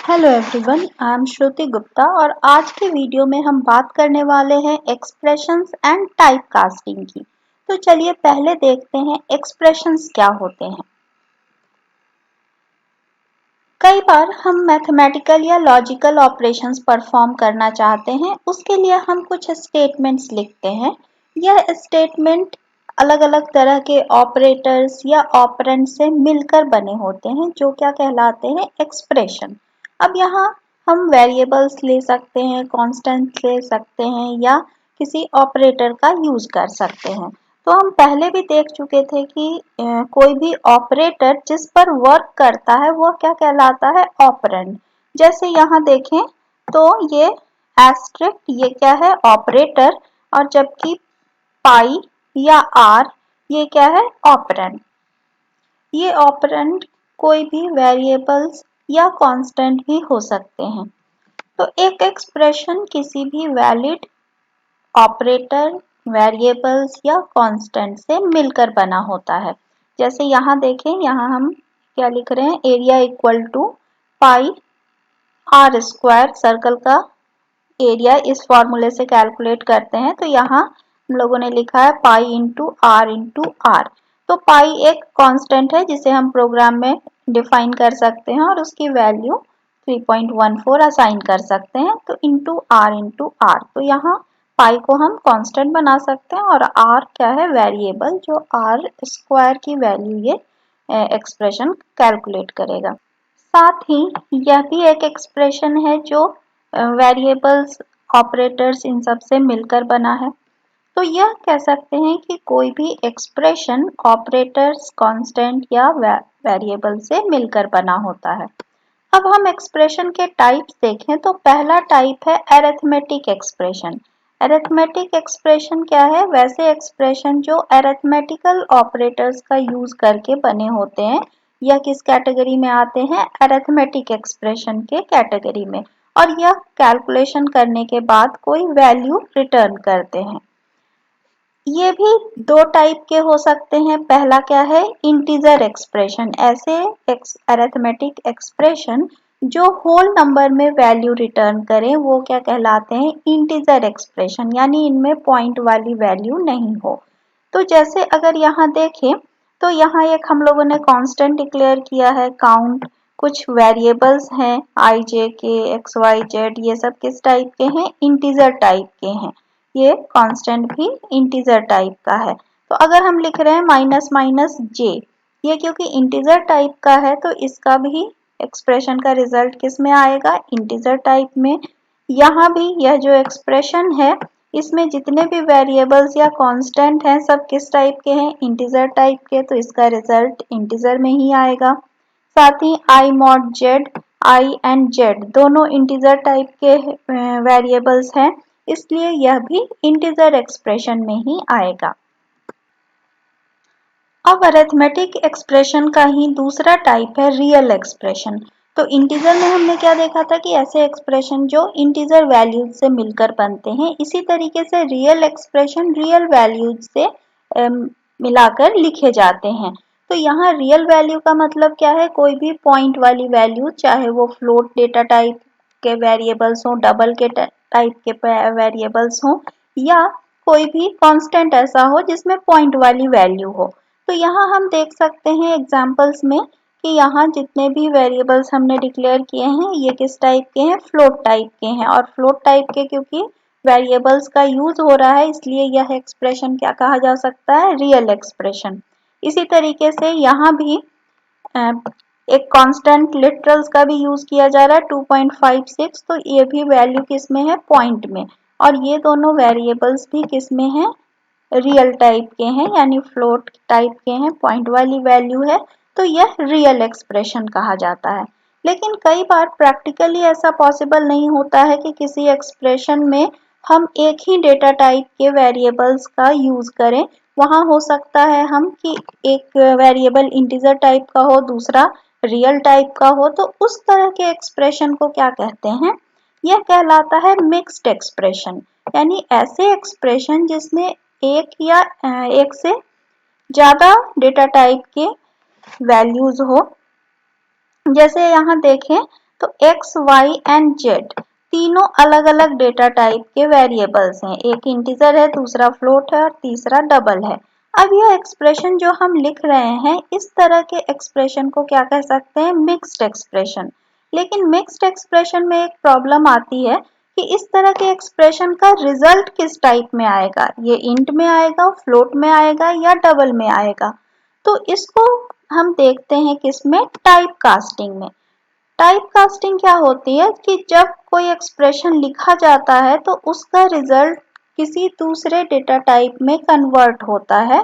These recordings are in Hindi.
हेलो एवरीवन, आई एम श्रुति गुप्ता और आज की वीडियो में हम बात करने वाले हैं एक्सप्रेशंस एंड टाइप कास्टिंग की। तो चलिए पहले देखते हैं एक्सप्रेशंस क्या होते हैं। कई बार हम मैथमेटिकल या लॉजिकल ऑपरेशंस परफॉर्म करना चाहते हैं, उसके लिए हम कुछ स्टेटमेंट्स लिखते हैं। यह स्टेटमेंट अलग अलग तरह के ऑपरेटर्स या ऑपरेंड से मिलकर बने होते हैं, जो क्या कहलाते हैं एक्सप्रेशन। अब यहाँ हम वेरिएबल्स ले सकते हैं, कांस्टेंट्स ले सकते हैं या किसी ऑपरेटर का यूज कर सकते हैं। तो हम पहले भी देख चुके थे कि कोई भी ऑपरेटर जिस पर वर्क करता है वो क्या कहलाता है ऑपरेंड। जैसे यहाँ देखें तो ये एस्ट्रिक्ट ये क्या है ऑपरेटर, और जबकि पाई या आर ये क्या है ऑपरेंड। ये ऑपरेंड कोई भी वेरिएबल्स या कांस्टेंट भी हो सकते हैं। तो एक एक्सप्रेशन किसी भी वैलिड ऑपरेटर, वेरिएबल्स या कांस्टेंट से मिलकर बना होता है। जैसे यहाँ देखें, यहाँ हम क्या लिख रहे हैं, area equal to pi R square. Circle का एरिया इस फॉर्मूले से कैलकुलेट करते हैं, तो यहाँ हम लोगों ने लिखा है पाई इंटू आर। तो पाई एक कांस्टेंट है जिसे हम प्रोग्राम में डिफाइन कर सकते हैं और उसकी वैल्यू 3.14 असाइन कर सकते हैं। तो इंटू आर, तो यहाँ पाई को हम कांस्टेंट बना सकते हैं और आर क्या है वेरिएबल, जो आर स्क्वायर की वैल्यू ये एक्सप्रेशन कैलकुलेट करेगा। साथ ही यह भी एक एक्सप्रेशन है जो वेरिएबल्स, ऑपरेटर्स इन सब से मिलकर बना है। तो यह कह सकते हैं कि कोई भी एक्सप्रेशन ऑपरेटर्स, कांस्टेंट या वेरिएबल से मिलकर बना होता है। अब हम एक्सप्रेशन के टाइप्स देखें तो पहला टाइप है अरिथमेटिक एक्सप्रेशन। अरिथमेटिक एक्सप्रेशन क्या है, वैसे एक्सप्रेशन जो अरिथमेटिकल ऑपरेटर्स का यूज करके बने होते हैं। यह किस कैटेगरी में आते हैं, अरिथमेटिक एक्सप्रेशन के कैटेगरी में, और यह कैलकुलेशन करने के बाद कोई वैल्यू रिटर्न करते हैं। ये भी दो टाइप के हो सकते हैं। पहला क्या है, इंटीजर एक्सप्रेशन। ऐसे अरिथमेटिक एक्सप्रेशन जो होल नंबर में वैल्यू रिटर्न करें वो क्या कहलाते हैं इंटीजर एक्सप्रेशन, यानी इनमें पॉइंट वाली वैल्यू नहीं हो। तो जैसे अगर यहाँ देखें तो यहाँ एक हम लोगों ने कांस्टेंट डिक्लेयर किया है काउंट, कुछ वेरिएबल्स हैं आई जे के एक्स वाई जेड, ये सब किस टाइप के हैं, इंटीजर टाइप के हैं। ये कांस्टेंट भी इंटीजर टाइप का है। तो अगर हम लिख रहे हैं माइनस माइनस जे, ये क्योंकि इंटीजर टाइप का है तो इसका भी एक्सप्रेशन का रिजल्ट किस में आएगा, इंटीजर टाइप में। यहाँ भी यह जो एक्सप्रेशन है इसमें जितने भी वेरिएबल्स या कांस्टेंट हैं सब किस टाइप के हैं, इंटीजर टाइप के, तो इसका रिजल्ट इंटीजर में ही आएगा। साथ ही I mod Z, I and Z दोनों इंटीजर टाइप के वेरिएबल्स हैं, इसलिए यह भी इंटीजर एक्सप्रेशन में ही आएगा। अब अरिथमेटिक एक्सप्रेशन का ही दूसरा टाइप है रियल एक्सप्रेशन। तो इंटीजर में हमने क्या देखा था कि ऐसे एक्सप्रेशन जो इंटीजर वैल्यूज से मिलकर बनते हैं, इसी तरीके से रियल एक्सप्रेशन रियल वैल्यूज से मिलाकर लिखे जाते हैं। तो यहाँ रियल वैल्यू का मतलब क्या है, कोई भी पॉइंट वाली वैल्यू, चाहे वो फ्लोट डेटा टाइप के वेरिएबल्स हो, डबल के टाइप के वेरिएबल्स हो, या कोई भी कांस्टेंट ऐसा हो जिसमें पॉइंट वाली वैल्यू हो। तो यहाँ हम देख सकते हैं एग्जांपल्स में कि यहाँ जितने भी वेरिएबल्स हमने डिक्लेयर किए हैं ये किस टाइप के हैं, फ्लोट टाइप के हैं। और फ्लोट टाइप के क्योंकि वेरिएबल्स का यूज हो रहा है इसलिए यह एक्सप्रेशन क्या कहा जा सकता है, रियल एक्सप्रेशन। इसी तरीके से यहाँ भी एक कांस्टेंट लिटरल्स का भी यूज किया जा रहा है 2.56, तो ये भी वैल्यू किस में है, पॉइंट में। और ये दोनों वेरिएबल्स भी किस में है, रियल टाइप के हैं, यानी फ्लोट टाइप के हैं, पॉइंट वाली वैल्यू है, तो यह रियल एक्सप्रेशन कहा जाता है। लेकिन कई बार प्रैक्टिकली ऐसा पॉसिबल नहीं होता है कि किसी एक्सप्रेशन में हम एक ही डेटा टाइप के वेरिएबल्स का यूज करें। वहाँ हो सकता है हम कि एक वेरिएबल इंटीजर टाइप का हो, दूसरा रियल टाइप का हो, तो उस तरह के एक्सप्रेशन को क्या कहते हैं, यह कहलाता है मिक्स्ड एक्सप्रेशन। यानी ऐसे एक्सप्रेशन जिसमें एक या एक से ज्यादा डेटा टाइप के वैल्यूज हो। जैसे यहाँ देखें तो x, y एंड z तीनों अलग अलग डेटा टाइप के वेरिएबल्स हैं। एक इंटीजर है, दूसरा फ्लोट है और तीसरा डबल है। अब यह एक्सप्रेशन जो हम लिख रहे हैं, इस तरह के एक्सप्रेशन को क्या कह सकते हैं? Mixed expression. लेकिन मिक्स्ड एक्सप्रेशन में एक प्रॉब्लम आती है कि इस तरह के एक्सप्रेशन का रिजल्ट किस टाइप में आएगा? ये इंट में आएगा, फ्लोट में आएगा या डबल में आएगा? तो इसको हम देखते हैं किसमें? टाइप कास्टिंग में। टाइप कास्टिंग क्या होती है कि जब कोई एक्सप्रेशन लिखा जाता है तो उसका रिजल्ट किसी दूसरे डेटा टाइप में कन्वर्ट होता है,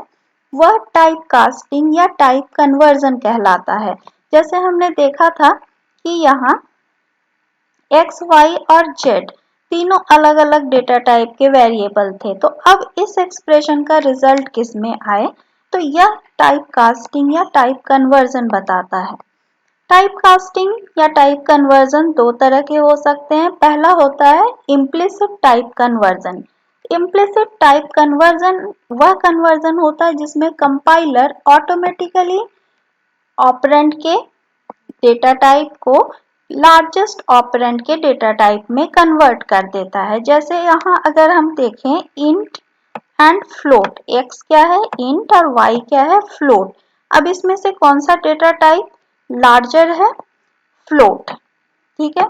वह टाइप कास्टिंग या टाइप कन्वर्जन कहलाता है। जैसे हमने देखा था कि यहाँ x, y और z तीनों अलग अलग डेटा टाइप के वेरिएबल थे। तो अब इस एक्सप्रेशन का रिजल्ट किस में आए? तो यह टाइप कास्टिंग या टाइप कन्वर्जन बताता है। टाइप कास्टिंग या टाइप कन्वर्जन दो तरह के हो सकते हैं। पहला होता है implicit type conversion. Implicit type conversion वह कन्वर्जन होता है जिसमें कंपाइलर ऑटोमेटिकली ऑपरेंड के डेटा टाइप को लार्जेस्ट ऑपरेंड के डेटा टाइप में कन्वर्ट कर देता है। जैसे यहाँ अगर हम देखें इंट एंड फ्लोट, x क्या है? इंट और y क्या है? फ्लोट। अब इसमें से कौन सा डेटा टाइप लार्जर है? फ्लोट। ठीक है,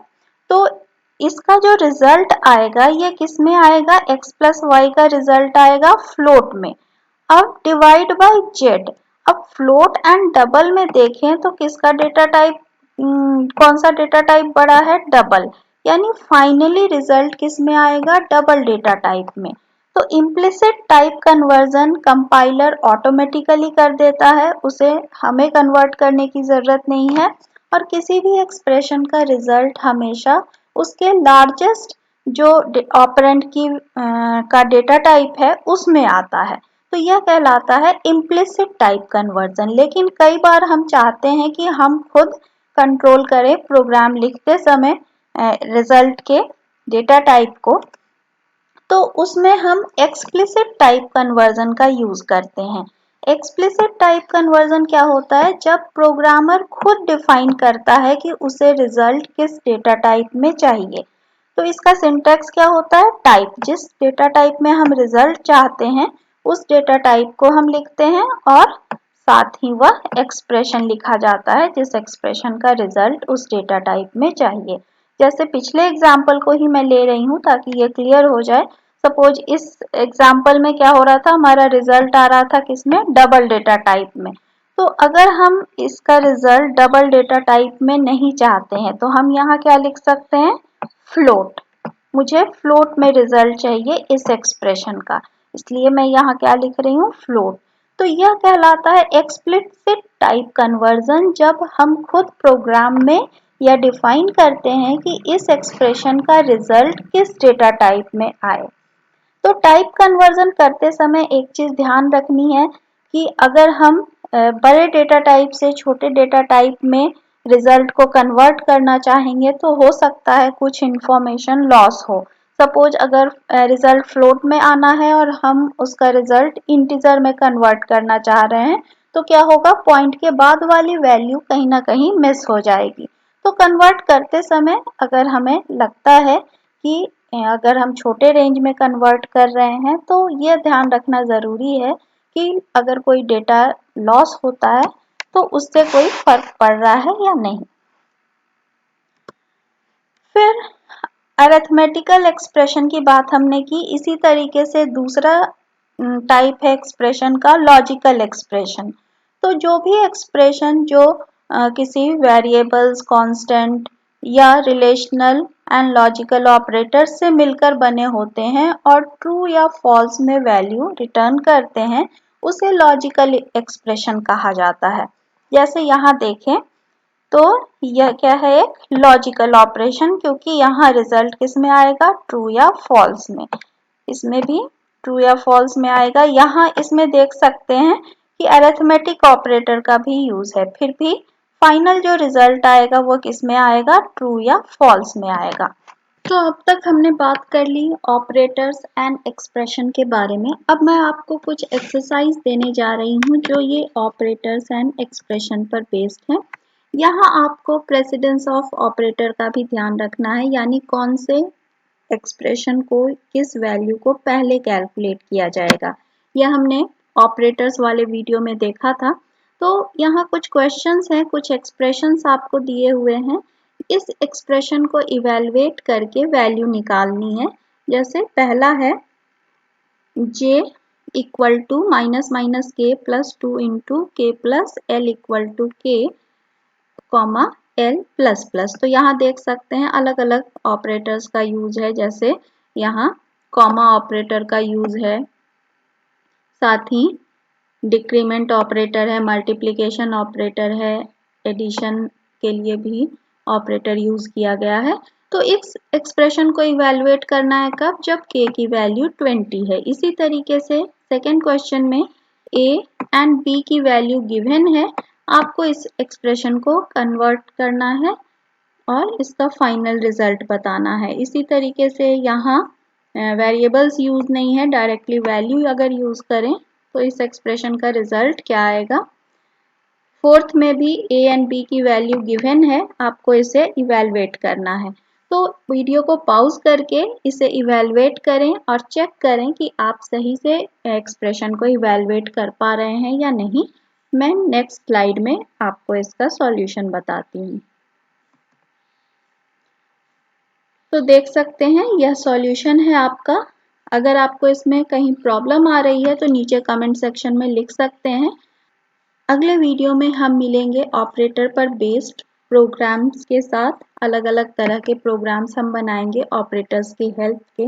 तो इसका जो रिजल्ट आएगा ये किस में आएगा? x प्लस वाई का रिजल्ट आएगा फ्लोट में। अब डिवाइड बाय z। अब फ्लोट एंड डबल में देखें तो किसका डेटा टाइप कौन सा डेटा टाइप बड़ा है? डबल। यानी फाइनली रिजल्ट किस में आएगा? डबल डेटा टाइप में। तो implicit type conversion compiler automatically कर देता है, उसे हमें कन्वर्ट करने की जरूरत नहीं है और किसी भी एक्सप्रेशन का रिजल्ट हमेशा उसके लार्जेस्ट जो ऑपरेंड की का डेटा टाइप है उसमें आता है। तो यह कहलाता है इम्प्लिसिट टाइप कन्वर्जन। लेकिन कई बार हम चाहते हैं कि हम खुद कंट्रोल करें प्रोग्राम लिखते समय रिजल्ट के डेटा टाइप को, तो उसमें हम एक्सप्लिसिट टाइप कन्वर्जन का यूज करते हैं। एक्सप्लिसिट टाइप कन्वर्जन क्या होता है? जब प्रोग्रामर खुद डिफाइन करता है कि उसे रिजल्ट किस डेटा टाइप में चाहिए। तो इसका सिंटैक्स क्या होता है? टाइप। जिस डेटा टाइप में हम रिजल्ट चाहते हैं उस डेटा टाइप को हम लिखते हैं और साथ ही वह एक्सप्रेशन लिखा जाता है जिस एक्सप्रेशन का रिजल्ट उस डेटा टाइप में चाहिए। जैसे पिछले एग्जाम्पल को ही मैं ले रही हूँ ताकि ये क्लियर हो जाए। सपोज इस एग्जाम्पल में क्या हो रहा था? हमारा रिजल्ट आ रहा था किसमें? डबल डेटा टाइप में। तो अगर हम इसका रिजल्ट डबल डेटा टाइप में नहीं चाहते हैं तो हम यहाँ क्या लिख सकते हैं? फ्लोट। मुझे फ्लोट में रिजल्ट चाहिए इस एक्सप्रेशन का, इसलिए मैं यहाँ क्या लिख रही हूँ? फ्लोट। तो यह कहलाता है एक्सप्लिसिट टाइप कन्वर्जन, जब हम खुद प्रोग्राम में या डिफाइन करते हैं कि इस एक्सप्रेशन का रिजल्ट किस डेटा टाइप में आए। तो टाइप कन्वर्जन करते समय एक चीज ध्यान रखनी है कि अगर हम बड़े डेटा टाइप से छोटे डेटा टाइप में रिजल्ट को कन्वर्ट करना चाहेंगे तो हो सकता है कुछ इंफॉर्मेशन लॉस हो। सपोज अगर रिजल्ट फ्लोट में आना है और हम उसका रिजल्ट इंटीजर में कन्वर्ट करना चाह रहे हैं तो क्या होगा? पॉइंट के बाद वाली वैल्यू कहीं ना कहीं मिस हो जाएगी। तो कन्वर्ट करते समय अगर हमें लगता है कि अगर हम छोटे रेंज में कन्वर्ट कर रहे हैं तो ये ध्यान रखना ज़रूरी है कि अगर कोई डेटा लॉस होता है तो उससे कोई फर्क पड़ रहा है या नहीं। फिर अरिथमेटिकल एक्सप्रेशन की बात हमने की। इसी तरीके से दूसरा टाइप है एक्सप्रेशन का लॉजिकल एक्सप्रेशन। तो जो भी एक्सप्रेशन जो किसी वेरिएबल्स, कांस्टेंट या रिलेशनल एंड लॉजिकल ऑपरेटर से मिलकर बने होते हैं और ट्रू या फॉल्स में वैल्यू रिटर्न करते हैं, उसे लॉजिकल एक्सप्रेशन कहा जाता है। जैसे यहाँ देखें तो यह क्या है? एक लॉजिकल ऑपरेशन, क्योंकि यहाँ रिजल्ट किस में आएगा? ट्रू या फॉल्स में। इसमें भी ट्रू या फॉल्स में आएगा। यहाँ इसमें देख सकते हैं कि अरिथमेटिक ऑपरेटर का भी यूज है, फिर भी फाइनल जो रिजल्ट आएगा वो किस में आएगा? ट्रू या फॉल्स में आएगा। तो अब तक हमने बात कर ली ऑपरेटर्स एंड एक्सप्रेशन के बारे में। अब मैं आपको कुछ एक्सरसाइज देने जा रही हूँ जो ये ऑपरेटर्स एंड एक्सप्रेशन पर बेस्ड है। यहाँ आपको प्रेसिडेंस ऑफ ऑपरेटर का भी ध्यान रखना है, यानी कौन से एक्सप्रेशन को किस वैल्यू को पहले कैलकुलेट किया जाएगा। यह हमने ऑपरेटर्स वाले वीडियो में देखा था। तो यहाँ कुछ क्वेश्चंस हैं, कुछ एक्सप्रेशंस आपको दिए हुए हैं। इस एक्सप्रेशन को इवेलुएट करके वैल्यू निकालनी है। जैसे पहला है j equal to minus minus K plus 2 into K plus L equal to K comma L plus plus. तो यहाँ देख सकते हैं अलग अलग ऑपरेटर्स का यूज है, जैसे यहाँ कॉमा ऑपरेटर का यूज है, साथ ही डिक्रीमेंट ऑपरेटर है, मल्टीप्लिकेशन ऑपरेटर है, एडिशन के लिए भी ऑपरेटर यूज किया गया है। तो इस एक्सप्रेशन को इवेलुएट करना है कब, जब k की वैल्यू 20 है। इसी तरीके से सेकेंड क्वेश्चन में a एंड b की वैल्यू गिवन है, आपको इस एक्सप्रेशन को कन्वर्ट करना है और इसका फाइनल रिजल्ट बताना है। इसी तरीके से यहाँ वेरिएबल्स यूज नहीं है, डायरेक्टली वैल्यू अगर यूज करें तो इस एक्सप्रेशन का रिजल्ट क्या आएगा। फोर्थ में भी a एंड b की वैल्यू गिवन है, आपको इसे इवेलुएट करना है। तो वीडियो को पॉज करके इसे इवेलुएट करें और चेक करें कि आप सही से एक्सप्रेशन को इवेलुएट कर पा रहे हैं या नहीं। मैं नेक्स्ट स्लाइड में आपको इसका सॉल्यूशन बताती हूँ। तो देख सकते हैं यह सॉल्यूशन है आपका। अगर आपको इसमें कहीं प्रॉब्लम आ रही है तो नीचे कमेंट सेक्शन में लिख सकते हैं। अगले वीडियो में हम मिलेंगे ऑपरेटर पर बेस्ड प्रोग्राम्स के साथ। अलग अलग तरह के प्रोग्राम्स हम बनाएंगे ऑपरेटर्स की हेल्प के।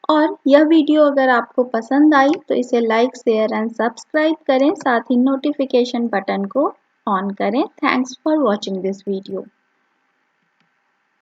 और यह वीडियो अगर आपको पसंद आई तो इसे लाइक, शेयर एंड सब्सक्राइब करें, साथ ही नोटिफिकेशन बटन को ऑन करें। Thanks for watching this video.